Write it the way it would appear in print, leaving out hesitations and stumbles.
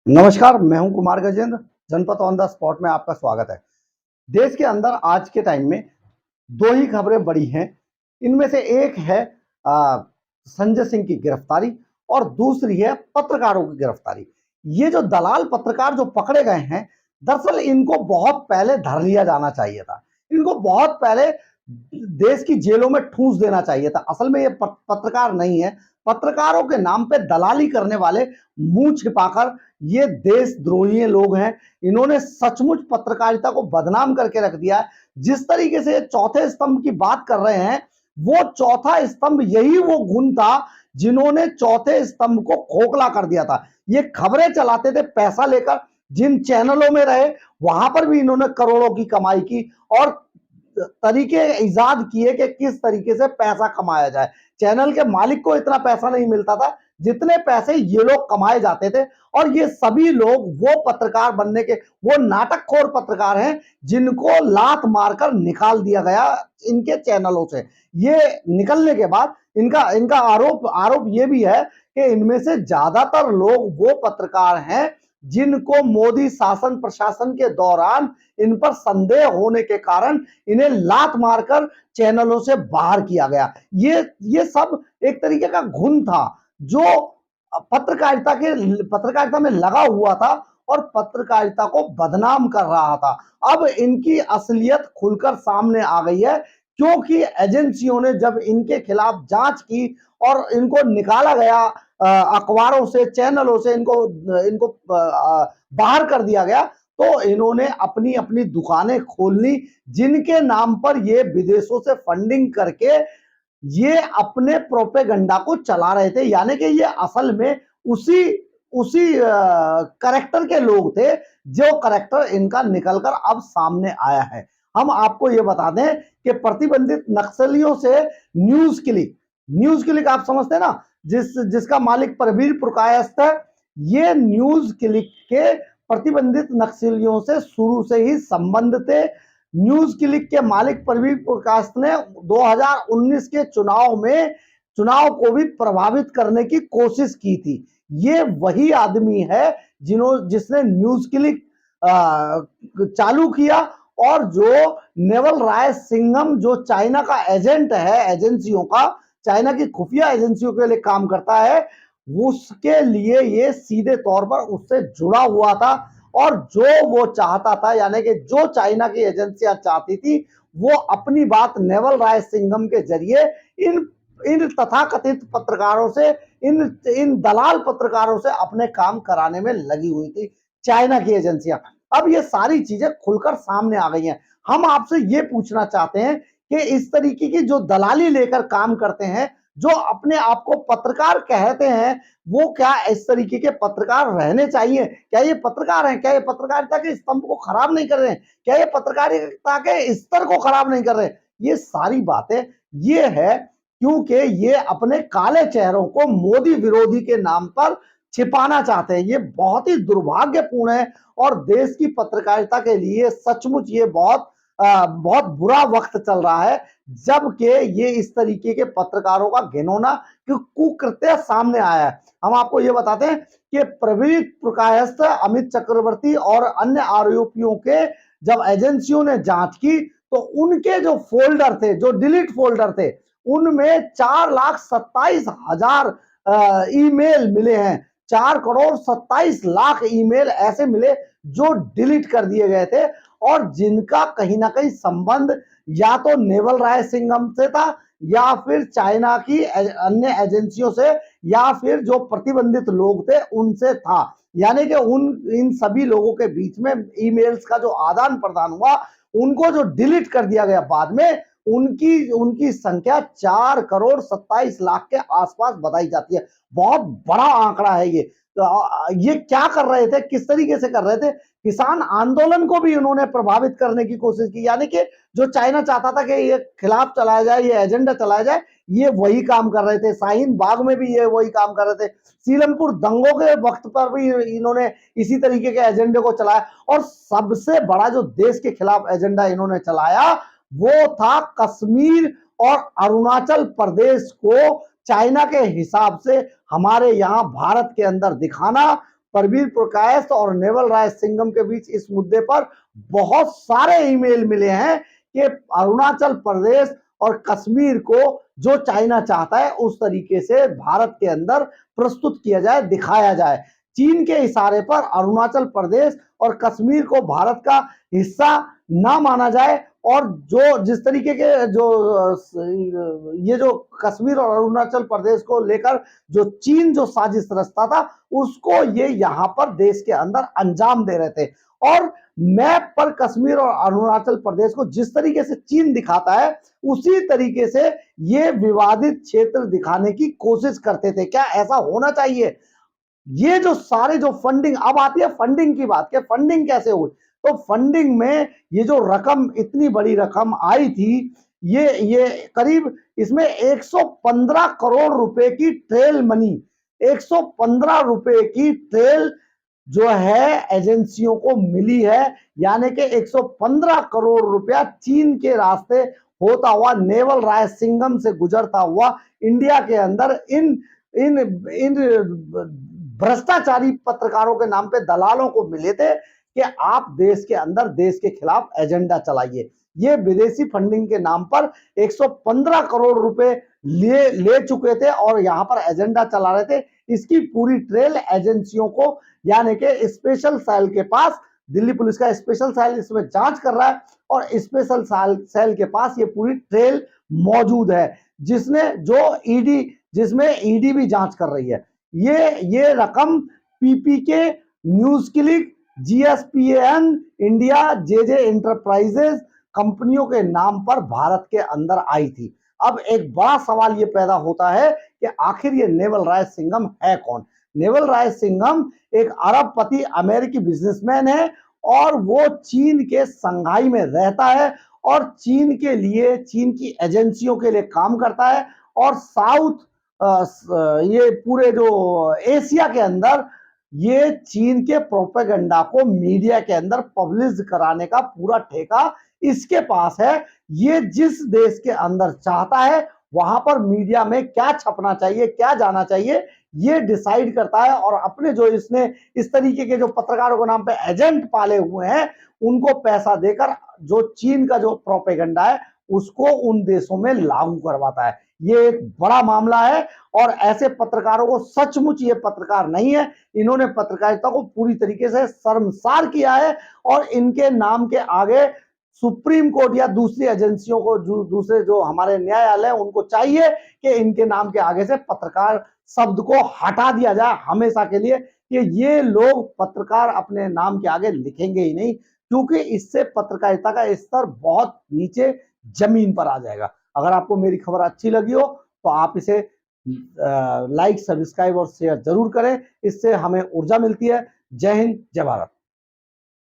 नमस्कार, मैं हूं कुमार गजेंद्र। जनपद ऑन द स्पॉट में आपका स्वागत है। देश के अंदर आज के टाइम में 2 ही खबरें बड़ी हैं। इनमें से एक है संजय सिंह की गिरफ्तारी और दूसरी है पत्रकारों की गिरफ्तारी। ये जो दलाल पत्रकार जो पकड़े गए हैं, दरअसल इनको बहुत पहले धर लिया जाना चाहिए था। इनको बहुत पहले देश की जेलों में ठूंस देना चाहिए था। असल में ये पत्रकार नहीं है। पत्रकारों के नाम पे दलाली करने वाले मुंह छिपाकर ये देशद्रोही लोग हैं। इन्होंने सचमुच पत्रकारिता को बदनाम करके रख दिया है। जिस तरीके से चौथे स्तंभ की बात कर रहे हैं, वो चौथा स्तंभ यही वो गुण था जिन्होंने चौथे स्तंभ को खोखला कर दिया था। ये खबरें चलाते थे पैसा लेकर, जिन चैनलों में रहे वहां पर भी इन्होंने करोड़ों की कमाई की और तरीके इजाद किए कि किस तरीके से पैसा कमाया जाए। चैनल के मालिक को इतना पैसा नहीं मिलता था जितने पैसे ये लोग कमाए जाते थे। और ये सभी लोग वो पत्रकार बनने के वो नाटकखोर पत्रकार हैं जिनको लात मारकर निकाल दिया गया इनके चैनलों से। ये निकलने के बाद इनका इनका आरोप ये भी है कि इनमें से ज्यादातर लोग वो पत्रकार हैं जिनको मोदी शासन प्रशासन के दौरान इन पर संदेह होने के कारण इन्हें लात मारकर चैनलों से बाहर किया गया। ये सब एक तरीके का घुन था जो पत्रकारिता में लगा हुआ था और पत्रकारिता को बदनाम कर रहा था। अब इनकी असलियत खुलकर सामने आ गई है क्योंकि एजेंसियों ने जब इनके खिलाफ जांच की और इनको निकाला गया अखबारों से, चैनलों से इनको इनको बाहर कर दिया गया, तो इन्होंने अपनी अपनी दुकानें खोल ली जिनके नाम पर ये विदेशों से फंडिंग करके ये अपने प्रोपेगेंडा को चला रहे थे। यानी कि ये असल में उसी उसी करेक्टर के लोग थे जो करेक्टर इनका निकलकर अब सामने आया है। हम आपको ये बता दें कि प्रतिबंधित नक्सलियों से न्यूज क्लिक आप समझते हैं ना, जिसका मालिक प्रवीर पुरकायस्थ है। ये न्यूज क्लिक के प्रतिबंधित नक्सलियों से शुरू से ही संबंध थे। न्यूज क्लिक के मालिक प्रवीर पुरकायस्थ ने 2019 के चुनाव को भी प्रभावित करने की कोशिश की थी। ये वही आदमी है जिसने न्यूज क्लिक चालू किया और जो नेवल राय सिंघम जो चाइना का एजेंट है, एजेंसियों का, चाइना की खुफिया एजेंसियों के लिए काम करता है, उसके लिए ये सीधे तौर पर उससे जुड़ा हुआ था। और जो वो चाहता था, यानी कि जो चाइना की एजेंसियां चाहती थी, वो अपनी बात नेवल राय सिंघम के जरिए इन इन तथाकथित पत्रकारों से, इन दलाल पत्रकारों से अपने काम कराने में लगी हुई थी चाइना की एजेंसियां। अब ये सारी चीजें खुलकर सामने आ गई हैं। हम आपसे ये पूछना चाहते हैं कि इस तरीके की जो दलाली लेकर काम करते हैं, जो अपने आप को पत्रकार कहते हैं, वो क्या इस तरीके के पत्रकार रहने चाहिए? क्या ये पत्रकार हैं? क्या ये पत्रकारिता के स्तंभ को खराब नहीं कर रहे हैं? क्या ये पत्रकारिता के स्तर को खराब नहीं कर रहे? ये सारी बातें ये है क्योंकि ये अपने काले चेहरों को मोदी विरोधी के नाम पर छिपाना चाहते हैं। ये बहुत ही दुर्भाग्यपूर्ण है और देश की पत्रकारिता के लिए सचमुच ये बहुत बुरा वक्त चल रहा है, जबकि ये इस तरीके के पत्रकारों का घिनौना कुकृत्य सामने आया है। हम आपको ये बताते हैं कि प्रवीर पुरकायस्थ, अमित चक्रवर्ती और अन्य आरोपियों के जब एजेंसियों ने जांच की तो उनके जो फोल्डर थे, जो डिलीट फोल्डर थे, उनमें 4,27,000 ईमेल मिले हैं। 4,27,00,000 ईमेल ऐसे मिले जो डिलीट कर दिए गए थे और जिनका कहीं ना कहीं संबंध या तो नेवल राय सिंघम से था या फिर चाइना की अन्य एजेंसियों से या फिर जो प्रतिबंधित लोग थे उनसे था। यानी कि इन सभी लोगों के बीच में ईमेल्स का जो आदान प्रदान हुआ, उनको जो डिलीट कर दिया गया बाद में, उनकी उनकी संख्या 4,27,00,000 के आसपास बताई जाती है। बहुत बड़ा आंकड़ा है ये। तो ये क्या कर रहे थे, किस तरीके से कर रहे थे? किसान आंदोलन को भी उन्होंने प्रभावित करने की कोशिश की। यानी कि जो चाइना चाहता था कि ये खिलाफ चलाया जाए, ये एजेंडा चलाया जाए, ये वही काम कर रहे थे। शाहीन बाग में भी ये वही काम कर रहे थे। सीलमपुर दंगों के वक्त पर भी इन्होंने इसी तरीके के एजेंडे को चलाया। और सबसे बड़ा जो देश के खिलाफ एजेंडा इन्होंने चलाया वो था कश्मीर और अरुणाचल प्रदेश को चाइना के हिसाब से हमारे यहां भारत के अंदर दिखाना, परवीर पुरकायस्थ और नेवल राय सिंघम के बीच इस मुद्दे पर बहुत सारे ईमेल मिले हैं कि अरुणाचल प्रदेश और कश्मीर को जो चाइना चाहता है उस तरीके से भारत के अंदर प्रस्तुत किया जाए, दिखाया जाए। चीन के इशारे पर अरुणाचल प्रदेश और कश्मीर को भारत का हिस्सा ना माना जाए और जो जिस तरीके के ये जो कश्मीर और अरुणाचल प्रदेश को लेकर जो चीन जो साजिश रचता था उसको ये यहाँ पर देश के अंदर अंजाम दे रहे थे। और मैप पर कश्मीर और अरुणाचल प्रदेश को जिस तरीके से चीन दिखाता है उसी तरीके से ये विवादित क्षेत्र दिखाने की कोशिश करते थे। क्या ऐसा होना चाहिए? ये जो सारे जो फंडिंग, अब आती है फंडिंग की बात, कि फंडिंग कैसे हुई। तो फंडिंग में ये जो रकम, इतनी बड़ी रकम आई थी, ये करीब इसमें 115 करोड़ रुपए की ट्रेल मनी, 115 रुपए की ट्रेल जो है एजेंसियों को मिली है। यानी कि 115 करोड़ रुपया चीन के रास्ते होता हुआ, नेवल राय सिंघम से गुजरता हुआ इंडिया के अंदर इन इन इन भ्रष्टाचारी पत्रकारों के नाम पे दलालों को मिले थे कि आप देश के अंदर देश के खिलाफ एजेंडा चलाइए। ये विदेशी फंडिंग के नाम पर 115 करोड़ रुपए ले चुके थे और यहां पर एजेंडा चला रहे थे। इसकी पूरी ट्रेल एजेंसियों को, यानी कि स्पेशल सेल के पास, दिल्ली पुलिस का स्पेशल सेल इसमें जांच कर रहा है और स्पेशल सेल के पास ये पूरी ट्रेल मौजूद है, जिसमें ईडी भी जांच कर रही है। ये रकम PPK, news click, GSPN India, JJ enterprises कंपनियों के नाम पर भारत के अंदर आई थी। अब एक बड़ा सवाल ये पैदा होता है कि आखिर ये नेवल राय सिंघम है कौन? नेवल राय सिंघम एक अरबपति अमेरिकी बिजनेसमैन है और वो चीन के संघाई में रहता है और चीन के लिए, चीन की एजेंसियों के लिए काम करता है और ये पूरे जो एशिया के अंदर ये चीन के प्रोपेगेंडा को मीडिया के अंदर पब्लिश कराने का पूरा ठेका इसके पास है। ये जिस देश के अंदर चाहता है वहां पर मीडिया में क्या छपना चाहिए, क्या जाना चाहिए, ये डिसाइड करता है। और अपने जो इसने इस तरीके के जो पत्रकारों के नाम पे एजेंट पाले हुए हैं उनको पैसा देकर जो चीन का जो प्रोपेगेंडा है उसको उन देशों में लागू करवाता है। ये एक बड़ा मामला है और ऐसे पत्रकारों को, सचमुच ये पत्रकार नहीं है, इन्होंने पत्रकारिता को पूरी तरीके से शर्मसार किया है और इनके नाम के आगे सुप्रीम कोर्ट या दूसरी एजेंसियों को, दूसरे जो हमारे न्यायालय उनको चाहिए कि इनके नाम के आगे से पत्रकार शब्द को हटा दिया जाए हमेशा के लिए, कि ये लोग पत्रकार अपने नाम के आगे लिखेंगे ही नहीं, क्योंकि इससे पत्रकारिता का स्तर बहुत नीचे जमीन पर आ जाएगा। अगर आपको मेरी खबर अच्छी लगी हो तो आप इसे लाइक, सब्सक्राइब और शेयर जरूर करें, इससे हमें ऊर्जा मिलती है। जय हिंद, जय भारत।